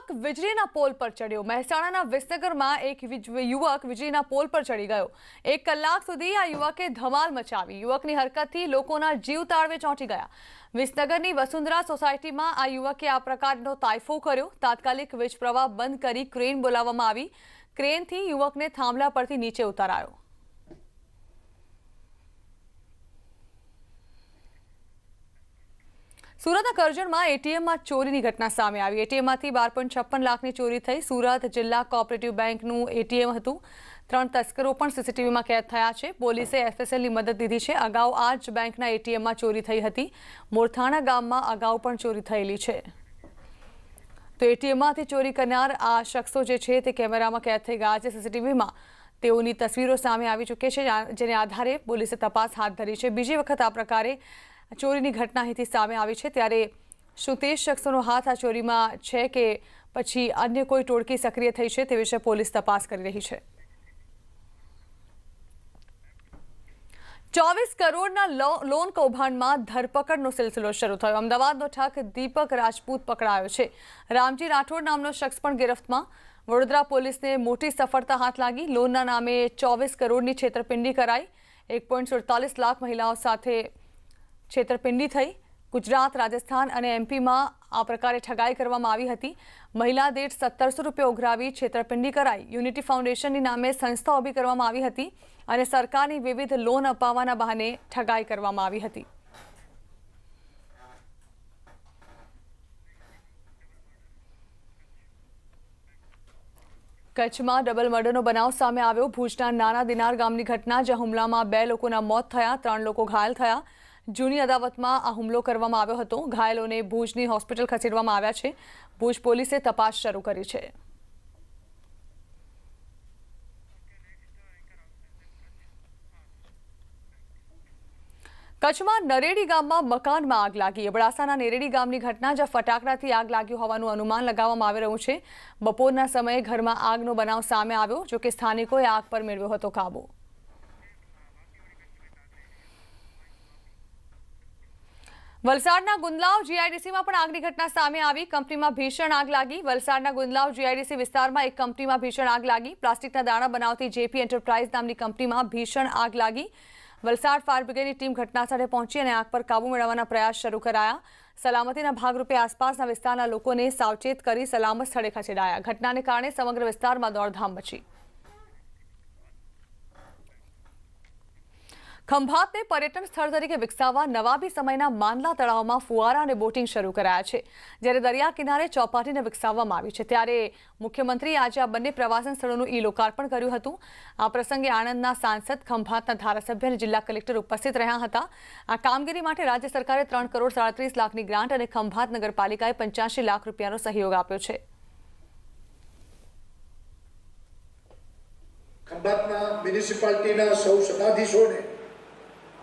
युवक વીજળીના પોલ પર ચડ્યો। મહેસાણાના વિસનગરમાં એક યુવક વીજળીના પોલ પર ચડી ગયો। 1 કલાક સુધી આ યુવકે ધમાલ મચાવી। યુવકની હરકતથી લોકોના જીવ તાળવે ચોંટી ગયા। વિસનગરની વસુંધરા સોસાયટીમાં આ યુવકે આ પ્રકારનો તાઇફો કર્યો। તાત્કાલિક વીજ પ્રવાહ બંધ કરી ક્રેન બોલાવવામાં આવી। ક્રેનથી યુવકને થાંભલા પરથી નીચે ઉતારાયો। સુરતના કરજણમાં એટીએમમાં ચોરીની ઘટના સામે આવી। એટીએમમાંથી 12.56 લાખની ચોરી થઈ। સુરત જિલ્લા કોઓપરેટિવ બેંકનું એટીએમ હતું। 3 તસ્કરો પણ સીસીટીવીમાં કેદ થયા છે। પોલીસે એફએસએલની મદદ લીધી છે। અગાઉ આ જ બેંકના એટીએમમાં ચોરી થઈ હતી। મોરથાણા ગામમાં અગાઉ પણ ચોરી થયેલી છે। તો એટીએમમાંથી ચોરી કરનાર આ શખ્સો જે છે તે કેમેરામાં કેદ થઈ ગયા છે। સીસીટીવીમાં તેઓની તસવીરો સામે આવી ચૂકી છે, જેને આધારે પોલીસે તપાસ હાથ ધરી છે। બીજી વખત આ પ્રકારે ચોરીની ઘટના અહીંથી સામે આવી છે, ત્યારે શું તે શખ્સોનો હાથ આ ચોરીમાં છે કે પછી અન્ય કોઈ ટોળકી સક્રિય થઈ છે તે વિશે પોલીસ તપાસ કરી રહી છે। 24 કરોડના લોન કૌભાંડમાં ધરપકડનો સિલસિલો શરૂ થયો। અમદાવાદનો ઠગ દીપક રાજપૂત પકડાયો છે। રામજી રાઠોડ નામનો શખ્સ પણ ગિરફ્તમાં। વડોદરા પોલીસને મોટી સફળતા હાથ લાગી। લોનના નામે 24 કરોડની છેતરપિંડી કરાઈ। 1.47 લાખ મહિલાઓ સાથે છેતરપિંડી થઈ। ગુજરાત, રાજસ્થાન અને એમપીમાં આ પ્રકારે ઠગાઈ કરવામાં આવી હતી। મહિલા દીઠ 1700 રૂપિયા ઉઘરાવી છેતરપિંડી કરાઈ। યુનિટી ફાઉન્ડેશનની નામે સંસ્થા ઊભી કરવામાં આવી હતી અને સરકારની વિવિધ લોન અપાવવાના બહાને ઠગાઈ કરવામાં આવી હતી। કચ્છમાં ડબલ મર્ડરનો બનાવ સામે આવ્યો। ભુજના નાના દિનાર ગામની ઘટના, જ્યાં હુમલામાં 2 લોકોના મોત થયા, 3 લોકો ઘાયલ થયા। જૂની અદાવતમાં આ હુમલો કરવામાં આવ્યો હતો। ઘાયલોને ભુજની હોસ્પિટલ ખસેડવામાં આવ્યા છે। ભુજ પોલીસે તપાસ શરૂ કરી છે। કચ્છમાં નરેડી ગામમાં મકાનમાં આગ લાગી। અબડાસાના નેરેડી ગામની ઘટના, જ્યાં ફટાકડાથી આગ લાગી હોવાનું અનુમાન લગાવવામાં આવી રહ્યું છે। બપોરના સમયે ઘરમાં આગનો બનાવ સામે આવ્યો, જો કે સ્થાનિકોએ આગ પર મેળવ્યો હતો કાબુ। વલસાડના ગુંદલાવ જીઆઈડીસીમાં પણ આગની ઘટના સામે આવી। કંપનીમાં ભીષણ આગ લાગી। વલસાડના ગુંદલાવ જીઆઈડીસી વિસ્તારમાં એક કંપનીમાં ભીષણ આગ લાગી। પ્લાસ્ટિકના દાણા બનાવતી જેપી એન્ટરપ્રાઇઝ નામની કંપનીમાં ભીષણ આગ લાગી। વલસાડ ફાયર બ્રિગેડની ટીમ ઘટનાસ્થળે પહોંચી અને આગ પર કાબુ મેળવવાના પ્રયાસ શરૂ કરાયા। સલામતીના ભાગરૂપે આસપાસના વિસ્તારના લોકોને સાવચેત કરી સલામત સ્થળે ખસેડાયા। ઘટનાને કારણે સમગ્ર વિસ્તારમાં દોડધામ મચી। ખંભાતને પર્યટન સ્થળ તરીકે વિકસાવવા નવાબી સમયના માંડલા તળાવમાં ફુવારા અને બોટિંગ શરૂ કરાયા છે, જ્યારે દરિયા કિનારે ચોપાટીને વિકસાવવામાં આવી છે। ત્યારે મુખ્યમંત્રીએ આજે આ બંને પ્રવાસન સ્થળોનું ઈ-લોકાર્પણ કર્યું હતું। આ પ્રસંગે આણંદના સાંસદ, ખંભાતના ધારાસભ્ય અને જિલ્લા કલેક્ટર ઉપસ્થિત રહ્યા હતા। આ કામગીરી માટે રાજ્ય સરકારે 3 કરોડ 37 લાખની ગ્રાન્ટ અને ખંભાત નગરપાલિકાએ 85 લાખ રૂપિયાનો સહયોગ આપ્યો છે। ખંભાતના મ્યુનિસિપાલિટીના સૌ સત્તાધીશોને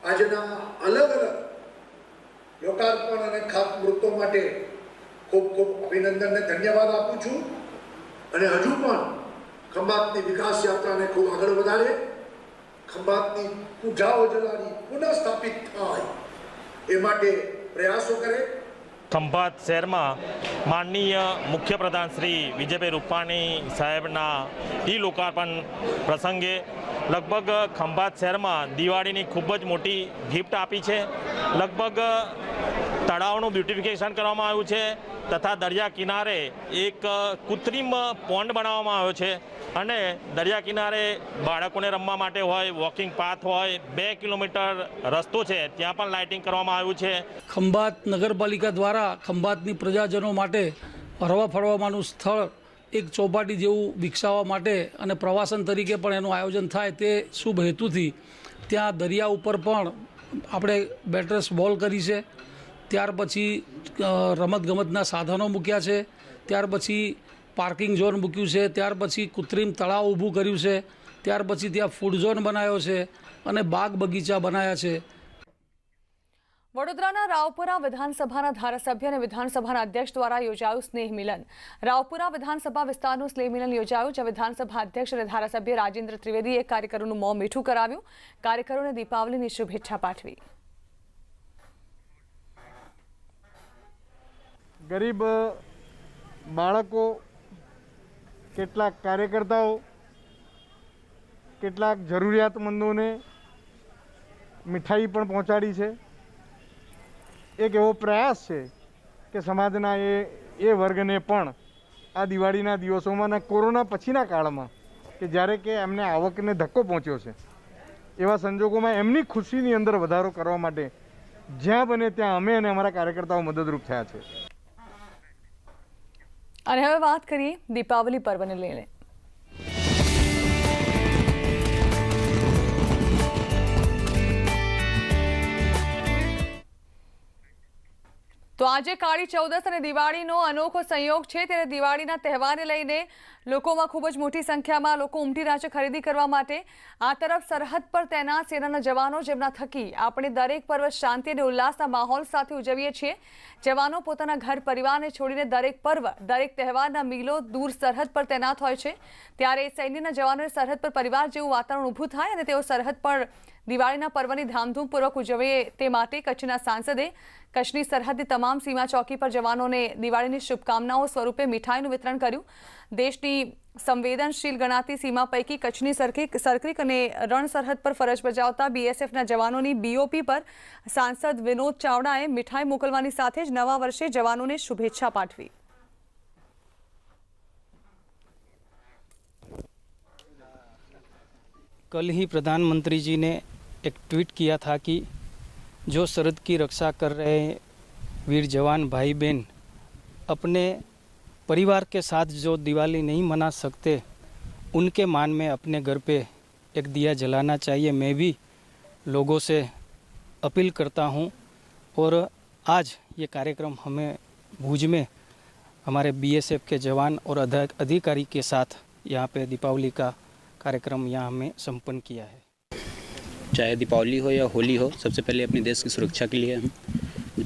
આજના અલગ અલગ લોકાર્પણ અને ખાતમુહૂર્તો માટે ખૂબ ખૂબ અભિનંદન અને ધન્યવાદ આપું છું અને હજુ પણ ખંભાતની વિકાસ યાત્રાને ખૂબ આગળ વધારે, ખંભાતની પૂજા ઓજલાની પુનઃસ્થાપિત થાય એ માટે પ્રયાસો કરે। ખંભાત શહેરમાં માનનીય મુખ્યપ્રધાન શ્રી વિજયભાઈ રૂપાણી સાહેબના ઈ લોકાર્પણ પ્રસંગે લગભગ ખંભાત શહેરમાં દિવાળીની ખૂબ જ મોટી ગિફ્ટ આપી છે। લગભગ તળાવનું બ્યુટિફિકેશન કરવામાં આવ્યું છે તથા દરિયા કિનારે એક કૃત્રિમ પોન્ડ બનાવવામાં આવ્યો છે અને દરિયા કિનારે બાળકોને રમવા માટે હોય, વોકિંગ પાથ હોય, 2 કિલોમીટર રસ્તો છે, ત્યાં પણ લાઇટિંગ કરવામાં આવ્યું છે। ખંભાત નગરપાલિકા દ્વારા ખંભાતની પ્રજાજનો માટે હરવા ફરવાનું સ્થળ એક ચોપાટી જેવું વિકસાવવા માટે અને પ્રવાસન તરીકે પણ એનું આયોજન થાય તે શુભ હેતુથી ત્યાં દરિયા ઉપર પણ આપણે બેટરસ બોલ કરી છે। ત્યાર પછી રમતગમતના સાધનો મૂક્યા છે। ત્યાર પછી પાર્કિંગ ઝોન મૂક્યું છે। ત્યાર પછી કૃત્રિમ તળાવ ઊભું કર્યું છે। ત્યાર પછી ત્યાં ફૂડ ઝોન બનાવ્યો છે અને બાગ બગીચા બનાવ્યા છે। વડોદરાના રાવપુરા વિધાનસભાના ધારાસભ્ય અને વિધાનસભાના અધ્યક્ષ દ્વારા યોજાયું સ્નેહ મિલન। રાવપુરા વિધાનસભા વિસ્તારનું સ્નેહ મિલન યોજાયું, જ્યાં વિધાનસભા અધ્યક્ષ અને ધારાસભ્ય રાજેન્દ્ર ત્રિવેદીએ કાર્યકરોનું મોં મીઠું કરાવ્યું। કાર્યકરોને દીપાવલીની શુભેચ્છા પાઠવી। ગરીબ બાળકો કેટલાક કાર્યકર્તાઓ કેટલાક જરૂરિયાતમંદોને મીઠાઈ પણ પહોંચાડી છે। એક એવો પ્રયાસ છે કે સમાજના એ વર્ગને પણ આ દિવાળીના દિવસોમાં અને કોરોના પછીના કાળમાં કે જ્યારે કે એમને આવકને ધક્કો પહોંચ્યો છે એવા સંજોગોમાં એમની ખુશીની અંદર વધારો કરવા માટે જ્યાં બને ત્યાં અમે અને અમારા કાર્યકર્તાઓ મદદરૂપ થયા છે। અને હવે વાત કરીએ દીપાવલી પર્વને લઈને। તો આજે કાળી ચૌદસ અને દિવાળીનો અનોખો સંયોગ છે, ત્યારે દિવાળીના તહેવારને લઈને લોકોમાં ખૂબ જ મોટી સંખ્યામાં લોકો ઉમટી રહ્યા છે ખરીદી કરવા માટે। આ તરફ સરહદ પર તૈનાત સેનાના જવાનો જેમના થકી આપણે દરેક પર્વ શાંતિ અને ઉલ્લાસના માહોલ સાથે ઉજવીએ છીએ। જવાનો પોતાના ઘર પરિવારને છોડીને દરેક પર્વ દરેક તહેવારના મિલો દૂર સરહદ પર તૈનાત હોય છે, ત્યારે સૈન્યના જવાનોને સરહદ પર પરિવાર જેવું વાતાવરણ ઊભું થાય અને તેઓ સરહદ પર દિવાળીના પર્વની ધામધૂમપૂર્વક ઉજવે તે માટે કચ્છના સાંસદે કચ્છની સરહદની તમામ સીમા ચોકી પર જવાનોને દિવાળીની શુભકામનાઓ સ્વરૂપે મીઠાઈનું વિતરણ કર્યું। દેશની સંવેદનશીલ ગણાતી સીમા પૈકી કચ્છની સરક્રિક અને રણ સરહદ પર ફરજ બજાવતા બીએસએફના જવાનોની બીઓપી પર સાંસદ વિનોદ ચાવડાએ મીઠાઈ મોકલવાની સાથે જ નવા વર્ષે જવાનોને શુભેચ્છા પાઠવી। कल ही प्रधानमंत्री जी ने एक ट्वीट किया था कि जो सरहद की रक्षा कर रहे वीर जवान भाई बहन अपने परिवार के साथ जो दिवाली नहीं मना सकते, उनके मान में अपने घर पे एक दिया जलाना चाहिए। मैं भी लोगों से अपील करता हूं और आज ये कार्यक्रम हमें भुज में हमारे बीएसएफ के जवान और अधिकारी के साथ यहाँ पे दीपावली का कार्यक्रम यहाँ हमें संपन्न किया है। चाहे दीपावली हो या होली हो, सबसे पहले अपने देश की सुरक्षा के लिए हम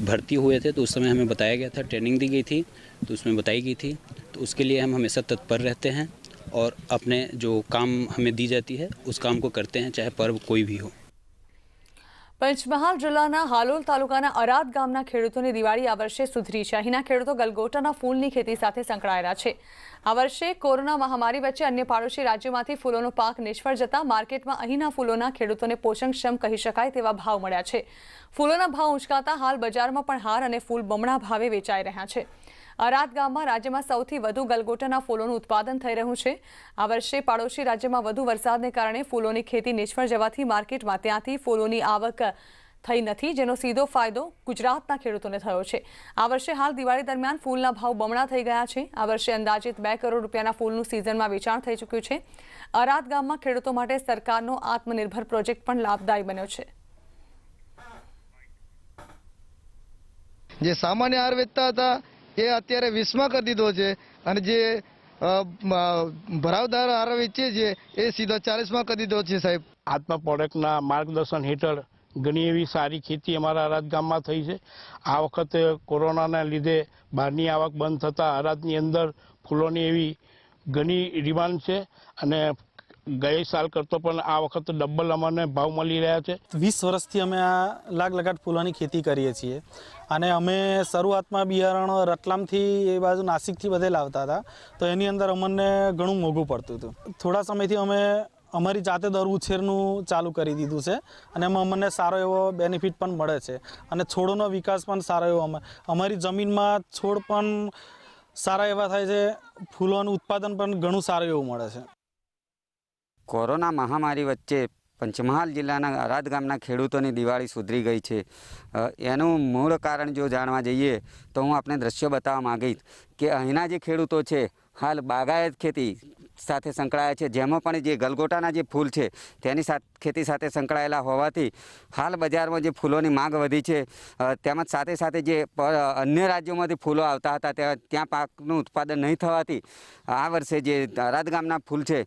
भर्ती हुए थे, तो उस समय हमें बताया गया था, ट्रेनिंग दी गई थी, तो उसमें बताई गई थी, तो उसके लिए हम हमेशा तत्पर रहते हैं और अपने जो काम हमें दी जाती है उस काम को करते हैं, चाहे पर्व कोई भी हो। પંચમહાલ જિલ્લાના હાલોલ તાલુકાના અરાદ ગામના ખેડૂતોની દિવાળી આ વર્ષે સુધરી છે। અહીંના ખેડૂતો ગલગોટાના ફૂલની ખેતી સાથે સંકળાયેલા છે। આ વર્ષે કોરોના મહામારી વચ્ચે અન્ય પાડોશી રાજ્યોમાંથી ફૂલોનો પાક નિષ્ફળ જતા માર્કેટમાં અહીંના ફૂલોના ખેડૂતોને પોષણક્ષમ કહી શકાય તેવા ભાવ મળ્યા છે। ફૂલોના ભાવ ઉંચકાતા હાલ બજારમાં પણ હાર અને ફૂલ બમણા ભાવે વેચાઈ રહ્યા છે। અરાદ ગામમાં રાજ્યમાં સૌથી વધુ ગલગોટાના ફૂલોનું ઉત્પાદન થઈ રહ્યું છે। આ વર્ષે પાડોશી રાજ્યમાં વધુ વરસાદને કારણે ફૂલોની ખેતી નિષ્ફળ જવાથી માર્કેટમાં ત્યાંથી ફૂલોની આવક થઈ નથી, જેનો સીધો ફાયદો ગુજરાતના ખેડૂતોને થયો છે। આ વર્ષે હાલ દિવાળી દરમિયાન ફૂલના ભાવ બમણા થઈ ગયા છે। આ વર્ષે અંદાજિત 2 કરોડ રૂપિયાના ફૂલનું સિઝનમાં વેચાણ થઈ ચૂક્યું છે। અરાદ ગામમાં ખેડૂતો માટે સરકારનો આત્મનિર્ભર પ્રોજેક્ટ પણ લાભદાયી બન્યો છે। જે સામાન્ય હાર વેચતા હતા એ અત્યારે 20માં કરી દીધો છે અને જે ભરાવદાર હાર વેચીએ છીએ એ સીધો 40માં કરી દીધો છે। સાહેબ, આત્મા પ્રોડક્ટના માર્ગદર્શન હેઠળ ઘણી એવી સારી ખેતી અમારા અરાદ ગામમાં થઈ છે। આ વખતે કોરોનાના લીધે બહારની આવક બંધ થતાં અરાદની અંદર ફૂલોની એવી ઘણી ડિમાન્ડ છે અને ગઈ સાલ કરતો પણ આ વખતે ડબલ અમને ભાવ મળી રહ્યા છે। 20 વર્ષથી અમે આ લાખ ફૂલોની ખેતી કરીએ છીએ અને અમે શરૂઆતમાં બિયારણ રતલામથી એ બાજુ નાસિકથી બધે લાવતા હતા, તો એની અંદર અમને ઘણું મોંઘું પડતું હતું। થોડા સમયથી અમે અમારી જાતે દર ઉછેરનું ચાલુ કરી દીધું છે અને એમાં અમને સારો એવો બેનિફિટ પણ મળે છે અને છોડનો વિકાસ પણ સારો એવો અમારી જમીનમાં છોડ પણ સારા એવા થાય છે, ફૂલોનું ઉત્પાદન પણ ઘણું સારું એવું મળે છે। કોરોના મહામારી વચ્ચે પંચમહાલ જિલ્લાના અરાદ ગામના ખેડૂતોની દિવાળી સુધરી ગઈ છે। એનું મૂળ કારણ જો જાણવા જઈએ તો હું આપને દ્રશ્યો બતાવવા માંગીશ કે અહીંના જે ખેડૂતો છે હાલ બાગાયત ખેતી સાથે સંકળાયા છે, જેમાં પણ જે ગલગોટાના જે ફૂલ છે તેની ખેતી સાથે સંકળાયેલા હોવાથી હાલ બજારમાં જે ફૂલોની માંગ વધી છે, તેમજ સાથે સાથે જે અન્ય રાજ્યોમાંથી ફૂલો આવતા હતા ત્યાં પાકનું ઉત્પાદન નહીં થવાથી આ વર્ષે જે અરાદ ગામના ફૂલ છે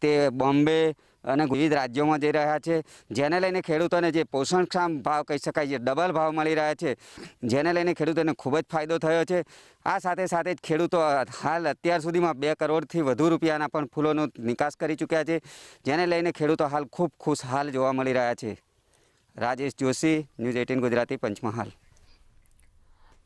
તે બોમ્બે અને વિવિધ રાજ્યોમાં જઈ રહ્યા છે, જેને લઈને ખેડૂતોને જે પોષણક્ષમ ભાવ કહી શકાય છે ડબલ ભાવ મળી રહ્યા છે, જેને લઈને ખેડૂતોને ખૂબ જ ફાયદો થયો છે। આ સાથે સાથે જ ખેડૂતો હાલ અત્યાર સુધીમાં 2 કરોડથી વધુ રૂપિયાના પણ ફૂલોનો નિકાસ કરી ચૂક્યા છે, જેને લઈને ખેડૂતો હાલ ખૂબ ખુશહાલ જોવા મળી રહ્યા છે। રાજેશ જોશી, ન્યૂઝ 18 ગુજરાતી, પંચમહાલ।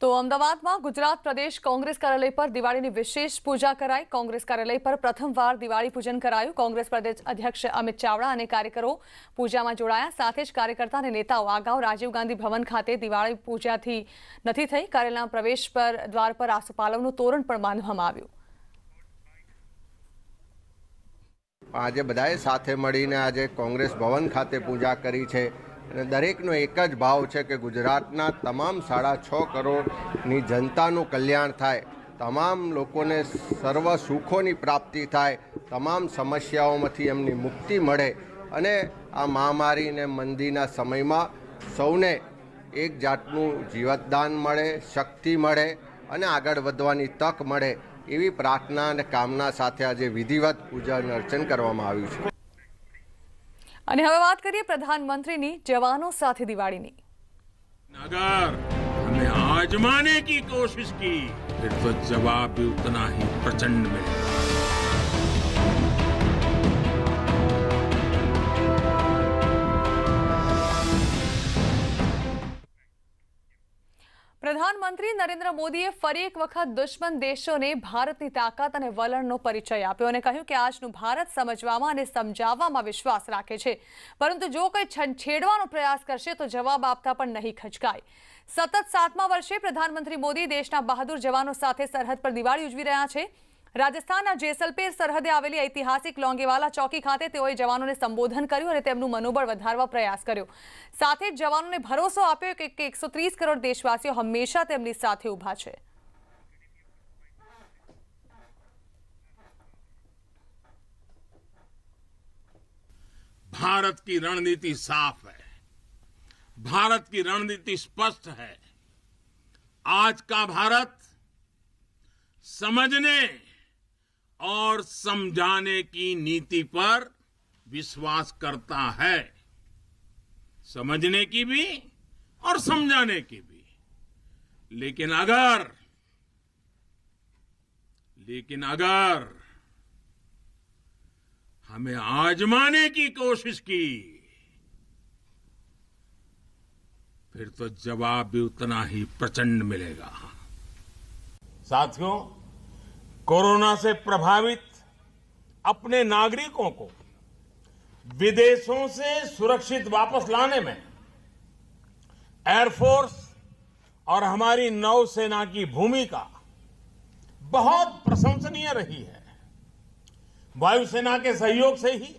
તો અમદાવાદમાં ગુજરાત પ્રદેશ કોંગ્રેસ કાર્યાલય પર દિવાળીની વિશેષ પૂજા કરાઈ। કોંગ્રેસ કાર્યાલય પર પ્રથમવાર દિવાળી પૂજન કરાયું। કોંગ્રેસ પ્રદેશ અધ્યક્ષ અમિત ચાવડા અને કાર્યકરો પૂજામાં જોડાયા। સાથે જ કાર્યકર્તા અને નેતાઓ અગાઉ રાજીવ ગાંધી ભવન ખાતે દિવાળી પૂજાથી નથી થઈ। કાર્યાલયના પ્રવેશ પર દ્વાર પર આસોપાલવનું તોરણ પણ બાંધવામાં આવ્યું। આજે બધાએ સાથે મળીને આજે કોંગ્રેસ ભવન ખાતે પૂજા કરી છે। દરેકનો એક જ ભાવ છે કે ગુજરાતના તમામ 6.5 કરોડની જનતાનું કલ્યાણ થાય, તમામ લોકોને સર્વ સુખોની પ્રાપ્તિ થાય, તમામ સમસ્યાઓમાંથી એમની મુક્તિ મળે અને આ મહામારીને મંદીના સમયમાં સૌને એક જાતનું જીવતદાન મળે, શક્તિ મળે અને આગળ વધવાની તક મળે એવી પ્રાર્થના અને કામના સાથે આજે વિધિવત પૂજન અર્ચન કરવામાં આવ્યું છે। અને હવે વાત કરીએ પ્રધાનમંત્રીની જવાનો સાથે દિવાળીની। अगर हमें आजमाने की कोशिश की फिर तो जवाब भी उतना ही प्रचंड मिलेगा। પ્રધાનમંત્રી નરેન્દ્ર મોદીએ ફરી એક વખત દુશ્મન દેશોને ભારતની તાકાત અને વલણનો પરિચય આપ્યો અને કહ્યું કે આજનું ભારત સમજવામાં અને સમજાવવામાં વિશ્વાસ રાખે છે, પરંતુ જો કોઈ છેડવાનો પ્રયાસ કરશે તો જવાબ આપતા પણ નહીં ખચકાય। સતત 7મા વર્ષે પ્રધાનમંત્રી મોદી દેશના બહાદુર જવાનો સાથે સરહદ પર દિવાળી ઉજવી રહ્યા છે। રાજસ્થાનના જેસલમેર સરહદે આવેલી ઐતિહાસિક લોંગેવાલા ચોકી ખાતે તેઓએ જવાનોને સંબોધન કર્યું અને તેમનું મનોબળ વધારવા પ્રયાસ કર્યો। સાથે જ જવાનોને ભરોસો આપ્યો કે 130 કરોડ દેશવાસીઓ હંમેશા તેમની સાથે ઊભા છે। भारत की रणनीति साफ है, भारत की रणनीति स्पष्ट है। आज का भारत समझने और समझाने की नीति पर विश्वास करता है, समझने की भी और समझाने की भी। लेकिन अगर हमें आजमाने की कोशिश की फिर तो जवाब भी उतना ही प्रचंड मिलेगा। साथियों, कोरोना से प्रभावित अपने नागरिकों को विदेशों से सुरक्षित वापस लाने में एयरफोर्स और हमारी नौसेना की भूमिका बहुत प्रशंसनीय रही है। वायुसेना के सहयोग से ही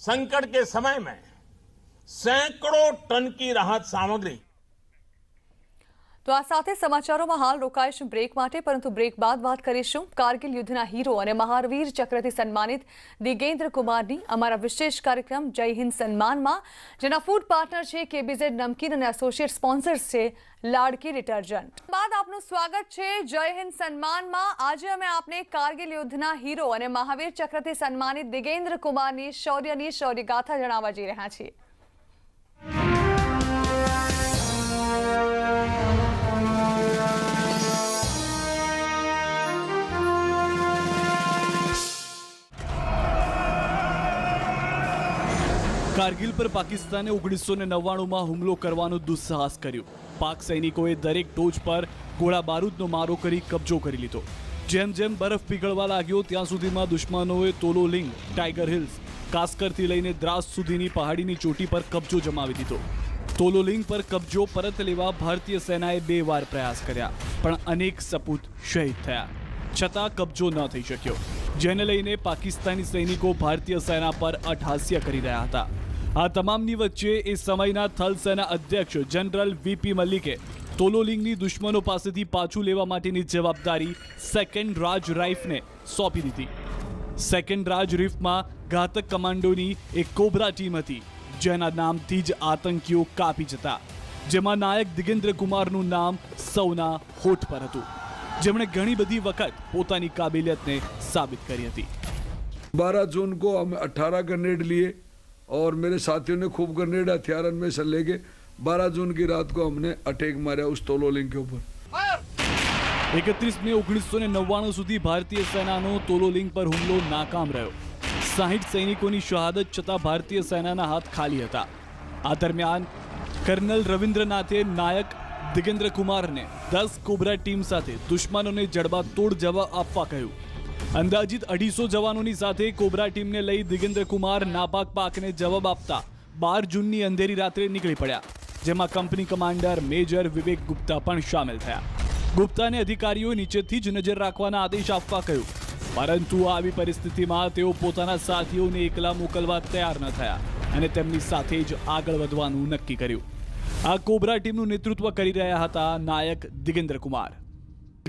संकट के समय में सैकड़ों टन की राहत सामग्री। તો આ સાથે સમાચારોમાં હાલ રોકાઈશું બ્રેક માટે, પરંતુ બ્રેક બાદ વાત કરીશું કારગિલ યુદ્ધના હીરો અને મહાવીર ચક્રથી સન્માનિત દિગેન્દ્ર કુમારની અમારા વિશેષ કાર્યક્રમ જય હિન્દ સન્માનમાં, જેના ફૂડ પાર્ટનર છે કેબીઝેડ નમકીન અને એસોસિએટ સ્પોન્સર્સ છે લાડકી ડિટર્જન્ટ। બાદ આપનું સ્વાગત છે જય હિન્દ સન્માનમાં। આજે અમે આપને કારગિલ યુદ્ધના હીરો અને મહાવીર ચક્રથી સન્માનિત દિગેન્દ્ર કુમારની શૌર્ય ગાથા જણાવવા જઈ રહ્યા છીએ। કારગિલ પર પાકિસ્તાને 1999માં હુમલો કરવાનો દુસ્સાહસ કર્યો। પાક સૈનિકોએ દરેક ટોચ પર ગોળા બારૂદનો મારો કરી કબજો કરી લીધો। જેમ જેમ બરફ પીગળવા લાગ્યો ત્યાં સુધીમાં દુશ્મનોએ તોલોલિંગ, ટાઈગર હિલ્સ, કાસ્કરથી લઈને દ્રાસ સુધીની પહાડીની ચોટી પર કબજો જમાવી દીધો। તોલોલિંગ પર કબજો પરત લેવા ભારતીય સેનાએ 2 વાર પ્રયાસ કર્યા, પણ અનેક સપૂત શહીદ થયા, છતાં કબજો ન થઈ શક્યો, જેને લઈને પાકિસ્તાની સૈનિકો ભારતીય સેના પર અટ્ટહાસ્ય કરી રહ્યા હતા। આ તમામની વચ્ચે એ સમયના થલ સેના અધ્યક્ષ જનરલ વીપી મલિકે તોલોલિંગની દુશ્મનો પાસેથી પાછું લેવા માટેની જવાબદારી સેકન્ડ રાજ રાઇફને સોંપી દીધી। સેકન્ડ રાજ રાઇફમાં ઘાતક કમાન્ડોની એક કોબ્રા ટીમ હતી, જેના નામથી જ આતંકીઓ કાપી જતા, જેમાં નાયક દિગેન્દ્ર કુમારનું નામ સૌના હોઠ પર હતું, જેમણે ઘણી બધી વખત પોતાની કાબિલિયતને સાબિત કરી હતી। 12 जून को हम 18 ग्रेनेड लिए और मेरे साथियों ने खूब ग्रेनेड हथियार में से लेके 12 जून की रात को हमने अटैक मारा उस तोलोलिंग के ऊपर। 31 મે 1999 સુધી ભારતીય સેનાનો તોલોલિંગ પર હુમલો નાકામ રહ્યો। 60 સૈનિકોની શહાદત છતાં ભારતીય સેનાના હાથ ખાલી હતા। આ દરમિયાન કર્નલ રવિન્દ્રનાથે નાયક દિગેન્દ્ર કુમારને 10 કોબ્રા ટીમ સાથે દુશ્મનોને જડબાતોડ જવાબ આપવા કહ્યું। અંદાજિત 250 જવાનોની સાથે કોબ્રા ટીમને લઈ દિગેન્દ્ર કુમાર નાપાક પાકને જવાબ આપતા 12 જૂનની અંધેરી રાત્રે નીકળી પડ્યા, જેમાં કંપની કમાન્ડર મેજર વિવેક ગુપ્તા પણ સામેલ થયા। ગુપ્તાને અધિકારીઓ નીચેથી જ નજર રાખવાના આદેશ આપવા કહ્યું, પરંતુ આવી પરિસ્થિતિમાં તેઓ પોતાના સાથીઓને એકલા મોકલવા તૈયાર ન થયા અને તેમની સાથે જ આગળ વધવાનું નક્કી કર્યું। આ કોબ્રા ટીમનું નેતૃત્વ કરી રહ્યા હતા નાયક દિગેન્દ્ર કુમાર।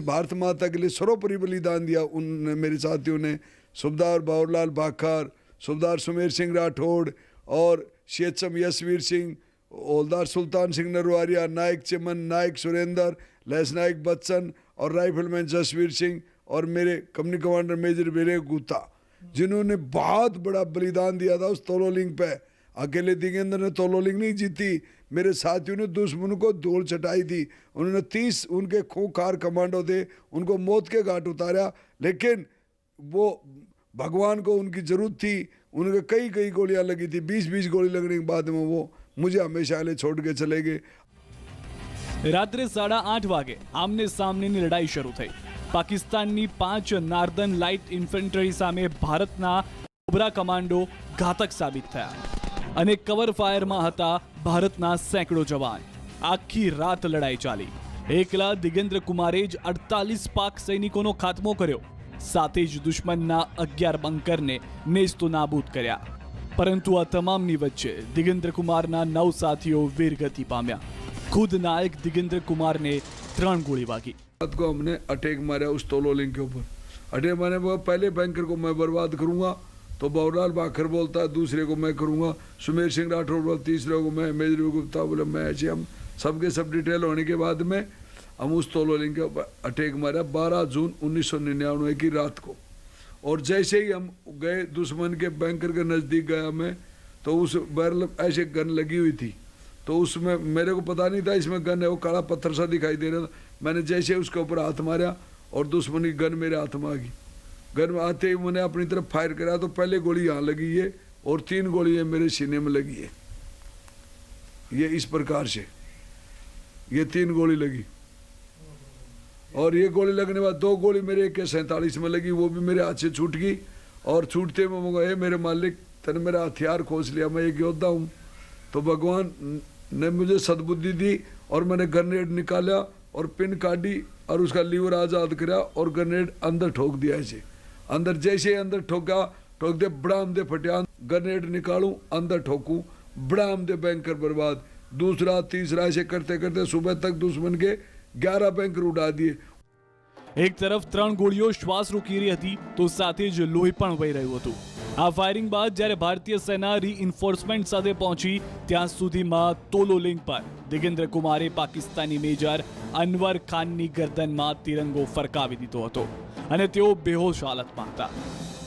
भारत माता के लिए सर्वोपरि बलिदान दिया उन मेरे साथियों ने। सूबेदार बाबूलाल भाखर, सूबेदार सुमेर सिंह राठौड़ और सीएचएम यशवीर सिंह, हवलदार सुल्तान सिंह नरवारिया, नायक चिमन, नायक सुरेंद्र, लैस नायक बच्चन और राइफलमैन जसवीर सिंह और मेरे कंपनी कमांडर मेजर विवेक गुप्ता, जिन्होंने बहुत बड़ा बलिदान दिया था उस तोलोलिंग पे। अकेले दिगेंद्र ने तोलोलिंग नहीं जीती, मेरे साथियों ने दुश्मन को धूल चटाई थी। उन्होंने 30 उनके खूंखार कमांडो थे, उनको मौत के घाट उतारा, लेकिन वो भगवान को उनकी जरूरत थी। उनके कई गोलियां लगी थी, 20 गोली लगने के बाद में वो मुझे हमेशा ले छोड़ के चले गए। રાત્રે 8:30 વાગે આમને સામનેની લડાઈ શરૂ થઈ। પાકિસ્તાનની 5 નાર્ધન લાઇટ ઇન્ફેન્ટ્રી સામે ભારતના કોબ્રા કમાન્ડો ઘાતક સાબિત થયા અને કવર ફાયરમાં હતા ભારતના સેંકડો જવાન। આખી રાત લડાઈ ચાલી। એકલા દિગેન્દ્ર કુમારે જ 48 પાક સૈનિકોનો ખાત્મો કર્યો, સાથે જ દુશ્મનના 11 બંકરને નેસ્તો નાબૂદ કર્યા। પરંતુ આ તમામની વચ્ચે દિગેન્દ્ર કુમારના 9 સાથીઓ વીરગતિ પામ્યા। खुद नायक दिगेंद्र कुमार ने 3 गोली वागी। रात को हमने अटैक मारा उस तोलोलिंग के ऊपर। अटैक मारने के पहले बैंकर को मैं बर्बाद करूंगा, तो बाबूलाल भाखर बोलता है दूसरे को मैं करूंगा, सुमेर सिंह राठौड़ बोलता तीसरे को मैं, मेजर गुप्ता बोले मैं। ऐसे हम सबके सब डिटेल होने के बाद में हम उस तोलोलिंग के ऊपर अटैक मारा 12 जून 1999 की रात को। और जैसे ही हम गए दुश्मन के बैंकर के नज़दीक गया मैं, तो उस बैरल ऐसे गन लगी हुई थी, तो उसमें मेरे को पता नहीं था इसमें गन है, वो काला पत्थर सा दिखाई दे रहा था। मैंने जैसे उसके ऊपर हाथ मारा और दुश्मन की गन मेरे हाथ में आ गई। गन में आते ही मैंने अपनी तरफ फायर करा, तो पहले गोली यहाँ लगी है और 3 गोली मेरे सीने में लगी है। ये इस प्रकार से ये 3 गोली लगी, और ये गोली लगने के बाद 2 गोली मेरे AK-47 में लगी, वो भी मेरे हाथ से छूट गई। और छूटते में मैं मेरे मालिक तने मेरा हथियार खोज लिया, मैं एक योद्धा हूँ। तो भगवान ने मुझे सद्बुद्धि दी और मैंने ग्रेनेड निकाला और पिन काटी और उसका लीवर आज़ाद करा और ग्रेनेड अंदर ठोक दिया। ऐसे अंदर जैसे ही अंदर ठोका, ठोक दे बड़ाम दे फटिया, ग्रेनेड निकालूं अंदर ठोकूं, बड़ाम दे बैंकर बर्बाद। दूसरा तीसरा ऐसे करते करते सुबह तक दुश्मन के 11 बैंकर उड़ा दिए। એક તરફ 3 ગોળીઓ શ્વાસ રોકી રહી હતી, તો સાથે જ લોહી પણ વહી રહ્યું હતું। આ ફાયરિંગ બાદ જ્યારે ભારતીય સેના રીઇન્ફોર્સમેન્ટ સાથે પહોંચી, ત્યાં સુધીમાં તોલોલિંગ પર દિગેન્દ્ર કુમારે પાકિસ્તાની મેજર અનવર ખાનની ગરદનમાં તિરંગો ફરકાવી દીધો હતો અને તેઓ બેહોશ હાલતમાં હતા।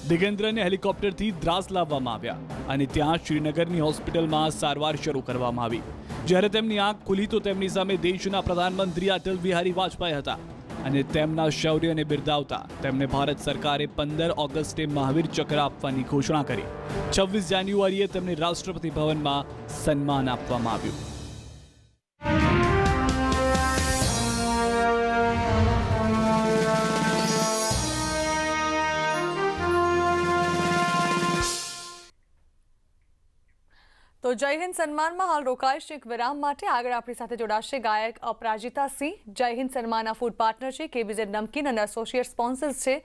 દિગેન્દ્રને હેલિકોપ્ટરથી દ્રાસ લાવવામાં આવ્યા અને ત્યાં શ્રીનગરની હોસ્પિટલમાં સારવાર શરૂ કરવામાં આવી। જ્યારે તેમની આંખ ખુલી તો તેમની સામે દેશના પ્રધાનમંત્રી અટલ બિહારી વાજપેયી હતા અને તેમના શૌર્યને બિરદાવતા તેમને ભારત સરકારે 15 ઓગસ્ટે મહાવીર ચક્ર આપવાની ઘોષણા કરી। 26 જાન્યુઆરીએ તેમને રાષ્ટ્રપતિ ભવનમાં સન્માન આપવામાં આવ્યું। તો જય હિન્દ સન્માનમાં હાલ રોકાઈશ એક વિરામ માટે। આગળ આપણી સાથે જોડાશે ગાયક અપરાજિતા સિંહ। જય હિન્દ સન્માનના ફૂડ પાર્ટનર છે KBZ નમકીન અને એસોસિએટ સ્પોન્સર્સ છે